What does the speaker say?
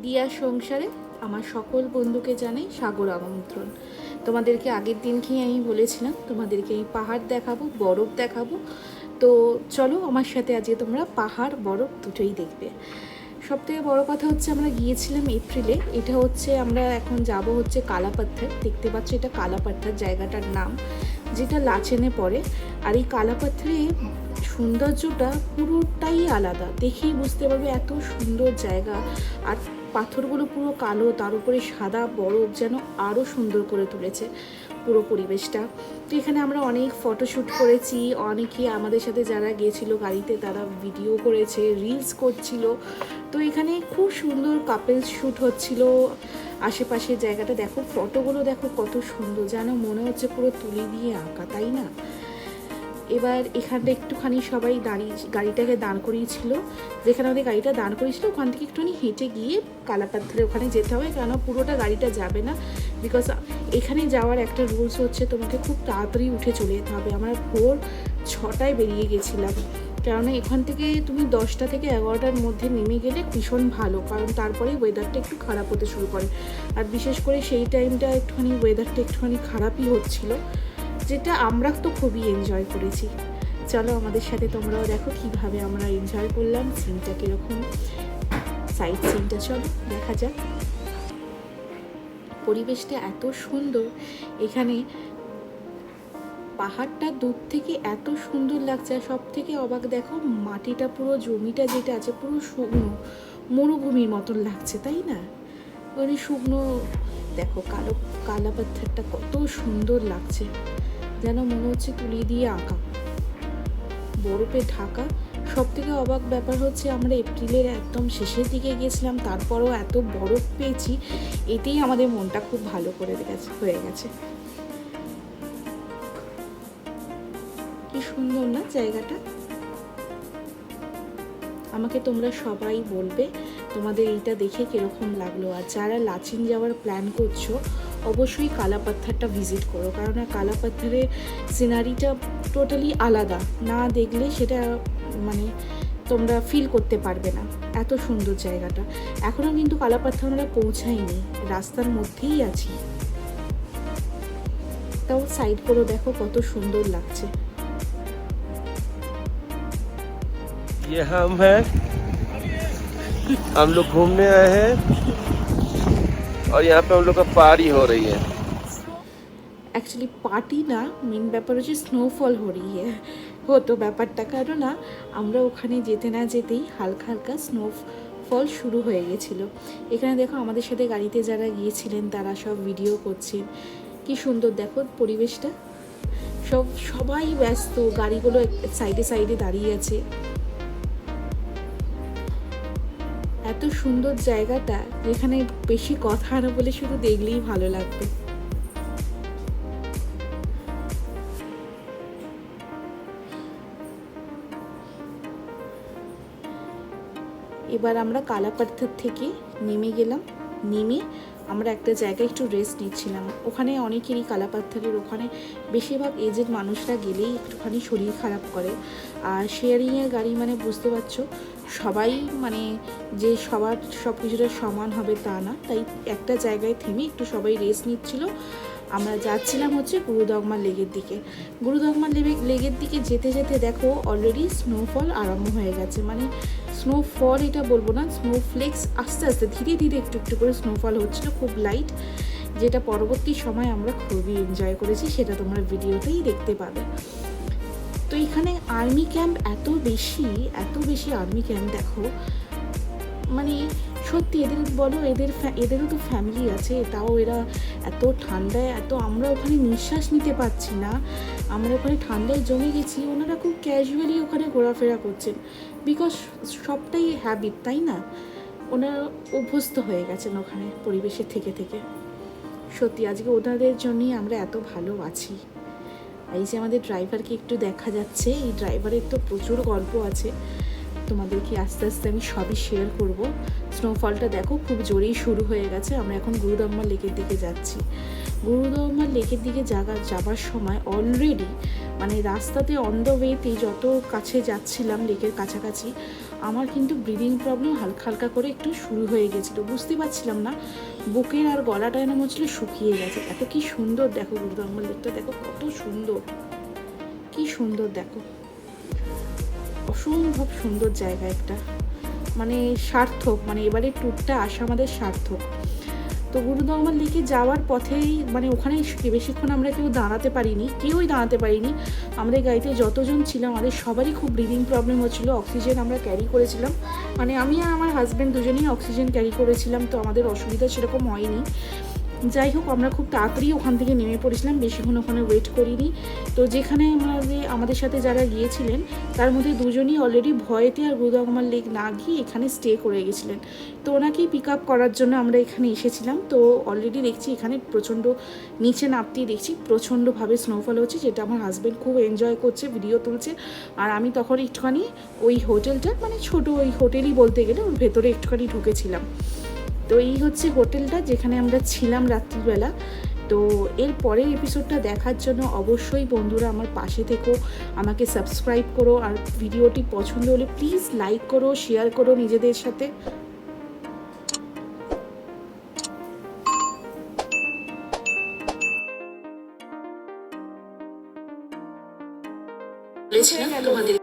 দিয়ার সংসারে আমার সকল বন্ধুকে জানাই সাগর আমন্ত্রণ। তোমাদেরকে আগের দিনকেই আমি বলেছিলাম তোমাদেরকে আমি পাহাড় দেখাবো, বরফ দেখাবো। তো চলো আমার সাথে আজকে তোমরা পাহাড় বরফ দুটোই দেখবে। সবথেকে বড় কথা হচ্ছে আমরা গিয়েছিলাম এপ্রিলে। এটা হচ্ছে আমরা এখন যাব হচ্ছে কালাপাথর। দেখতে পাচ্ছ এটা কালাপাথর জায়গাটার নাম, যেটা লাচেনে পড়ে। আর এই কালাপাথরে সৌন্দর্যটা পুরোটাই আলাদা, দেখেই বুঝতে পারবে এত সুন্দর জায়গা। আর পাথরগুলো পুরো কালো, তার উপরে সাদা বরফ যেন আরও সুন্দর করে তুলেছে পুরো পরিবেশটা। তো এখানে আমরা অনেক ফটোশ্যুট করেছি, অনেকে আমাদের সাথে যারা গিয়েছিলো গাড়িতে তারা ভিডিও করেছে, রিলস করছিল। তো এখানে খুব সুন্দর কাপেলস শ্যুট হচ্ছিল। আশেপাশের জায়গাটা দেখো, ফটোগুলো দেখো কত সুন্দর, যেন মনে হচ্ছে পুরো তুলি দিয়ে আঁকা, তাই না? এবার এখানটা একটুখানি সবাই গাড়িটাকে দাঁড় করিয়েছিল, যেখানে আমাদের গাড়িটা দাঁড় করিয়েছিল ওখান থেকে একটুখানি হেঁটে গিয়ে কালাপাথরে ওখানে যেতে হবে, কেন পুরোটা গাড়িটা যাবে না। বিকজ এখানে যাওয়ার একটা রুলস হচ্ছে তোমাকে খুব তাড়াতাড়ি উঠে চলে যেতে হবে। আমরা ভোর 6টায় বেরিয়ে গেছিলাম, কেননা এখান থেকে তুমি 10টা থেকে 11টার মধ্যে নেমে গেলে ভীষণ ভালো, কারণ তারপরে ওয়েদারটা একটু খারাপ হতে শুরু করে। আর বিশেষ করে সেই টাইমটা একটুখানি ওয়েদারটা একটুখানি খারাপই হচ্ছিলো, যেটা আমরা তো খুবই এনজয় করেছি। চলো আমাদের সাথে তোমরাও দেখো কীভাবে আমরা এনজয় করলাম, সিনটা কীরকম, সাইড সিনটা চলো দেখা যাক। পরিবেশটা এত সুন্দর, এখানে পাহাড়টা দূর থেকে এত সুন্দর লাগছে। আর সব থেকে অবাক দেখো, মাটিটা পুরো জমিটা যেটা আছে পুরো শুকনো, মরুভূমির মতন লাগছে, তাই না? ওই শুকনো দেখো, কালা পাথরটা কত সুন্দর লাগছে, যেন মনে হচ্ছে তুলি দিয়ে আঁকা, বরফে ঢাকা। সব থেকে অবাক ব্যাপার হচ্ছে আমরা এপ্রিলের একদম শেষের দিকে গিয়েছিলাম, তারপরও এত বরফ পেয়েছি, এতেই আমাদের মনটা খুব ভালো করে হয়ে গেছে। কি সুন্দর না জায়গাটা? আমাকে তোমরা সবাই বলবে তোমাদের এইটা দেখে কীরকম লাগলো। আর যারা লাচিন যাওয়ার প্ল্যান করছো অবশ্যই কালাপাথরটা ভিজিট করো, কারণ কালাপাথরের সিনারিটা টোটালি আলাদা, না দেখলে সেটা মানে তোমরা ফিল করতে পারবে না। এত সুন্দর জায়গাটা। এখনও কিন্তু কালাপাথর আমরা পৌঁছাইনি, রাস্তার মধ্যেই আছি। তাও সাইড করে দেখো কত সুন্দর লাগছে। ये हम हैं, हम लोग घूमने आए हैं और यहाँ पे हम लोग का पार्टी हो रही है। অ্যাকচুয়ালি পার্টি না, মেন ব্যাপার হচ্ছে স্নোফল হরিয়ে হতো ব্যাপারটা, কারণ না আমরা ওখানে যেতে না যেতেই হালকা হালকা স্নোফল শুরু হয়ে গেছিলো। এখানে দেখো আমাদের সাথে গাড়িতে যারা গিয়েছিলেন তারা সব ভিডিও করছেন। কি সুন্দর দেখো পরিবেশটা, সবাই ব্যস্ত, গাড়িগুলো সাইডে সাইডে দাঁড়িয়ে আছে। এত সুন্দর জায়গাটা, যেখানে বেশি কথা না বলে শুধু দেখলেই ভালো লাগবে। এবার আমরা কালাপাথর থেকে নেমে গেলাম। নেমে আমরা একটা জায়গায় একটু রেস্ট নিচ্ছিলাম। ওখানে অনেকেরই কালাপাথরের ওখানে বেশিরভাগ এজেড মানুষরা গেলেই একটুখানি শরীর খারাপ করে। আর শেয়ারিংয়ের গাড়ি মানে বুঝতে পারছো, সবাই মানে যে সবার সব কিছুটা সমান হবে তা না, তাই একটা জায়গায় থেমে একটু সবাই রেস্ট নিচ্ছিল। আমরা যাচ্ছিলাম হচ্ছে গুরুদগমা লেকের দিকে। গুরুদগমা লেকের দিকে যেতে যেতে দেখো অলরেডি স্নোফল আরম্ভ হয়ে গেছে। মানে স্নোফল এটা বলবো না, স্নোফ্লেক্স আস্তে আস্তে ধীরে ধীরে একটু একটু করে স্নোফল হচ্ছিলো, খুব লাইট, যেটা পরবর্তী সময় আমরা খুবই এনজয় করেছি, সেটা তোমরা ভিডিওতেই দেখতে পাবে। তো এখানে আর্মি ক্যাম্প এত বেশি আর্মি ক্যাম্প দেখো, মানে সত্যি এদের বলো, এদেরও তো ফ্যামিলি আছে, তাও এরা এত ঠান্ডায় আমরা ওখানে নিঃশ্বাস নিতে পারছি না, আমরা ওখানে ঠান্ডায় জমে গেছি। ওনারা খুব ক্যাজুয়ালি ওখানে ঘোরাফেরা করছেন, বিকজ সবটাই হ্যাবিট, তাই না? ওনারা অভ্যস্ত হয়ে গেছেন ওখানে পরিবেশে থেকে থেকে। সত্যি আজকে ওনাদের জন্যই আমরা এত ভালো আছি। এই যে আমাদের ড্রাইভারকে একটু দেখা যাচ্ছে, এই ড্রাইভারের তো প্রচুর গল্প আছে, তোমাদেরকে আস্তে আস্তে আমি সবই শেয়ার করব। স্নোফলটা দেখো খুব জোরেই শুরু হয়ে গেছে। আমরা এখন গুরুদগমা লেকের দিকে যাচ্ছি। গুরুদগমা লেকের দিকে যাবার সময় অলরেডি মানে রাস্তাতে অন দ্য ওয়েতে যত কাছে যাচ্ছিলাম লেকের কাছাকাছি, আমার কিন্তু ব্রিদিং প্রবলেম হালকা হালকা করে একটু শুরু হয়ে গেছিলো, বুঝতে পারছিলাম না, বুকের আর গলাটা যেন মনে হচ্ছিলো শুকিয়ে গেছে। এত কি সুন্দর দেখো গুরুদাম্বার লেকটা, দেখো কত সুন্দর, কি সুন্দর দেখো, অসম্ভব সুন্দর জায়গা একটা, মানে সার্থক, মানে এবারে ট্যুরটা আসা আমাদের সার্থক। তো গুরুদাম্বার লেকে যাওয়ার পথেই মানে ওখানে বেশিক্ষণ আমরা কেউই দাঁড়াতে পারিনি। আমাদের গাড়িতে যতজন ছিল আমাদের সবারই খুব ব্রিদিং প্রবলেম হচ্ছিলো। অক্সিজেন আমরা ক্যারি করেছিলাম, মানে আমি আর আমার হাজব্যান্ড দুজনেই অক্সিজেন ক্যারি করেছিলাম, তো আমাদের অসুবিধা সেরকম হয়নি। যাই হোক, আমরা খুব তাড়াতাড়ি ওখান থেকে নেমে পড়েছিলাম, বেশিক্ষণ ওখানে ওয়েট করিনি। তো যেখানে আমাদের সাথে যারা গিয়েছিলেন তার মধ্যে দুজনই অলরেডি ভয়েতে আর গুরুদাম্বার লেক না গিয়ে এখানে স্টে করে গেছিলেন। তো ওনাকেই পিক আপ করার জন্য আমরা এখানে এসেছিলাম। তো অলরেডি দেখছি এখানে প্রচণ্ড, নিচে নামতেই দেখছি প্রচণ্ডভাবে স্নোফল হচ্ছে, যেটা আমার হাজব্যান্ড খুব এনজয় করছে, ভিডিও তুলছে। আর আমি তখন একটুখানি ওই হোটেলটা, মানে ছোট ওই হোটেলই বলতে গেলে, ওর ভেতরে একটুখানি ঢুকেছিলাম। তো এই হচ্ছে হোটেলটা যেখানে আমরা ছিলাম রাত্রিবেলা। তো এর পরের এপিসোডটা দেখার জন্য অবশ্যই বন্ধুরা আমার পাশে থেকো, আমাকে সাবস্ক্রাইব করো, আর ভিডিওটি পছন্দ হলে প্লিজ লাইক করো, শেয়ার করো নিজেদের সাথে। বলেছিলাম তোমাদের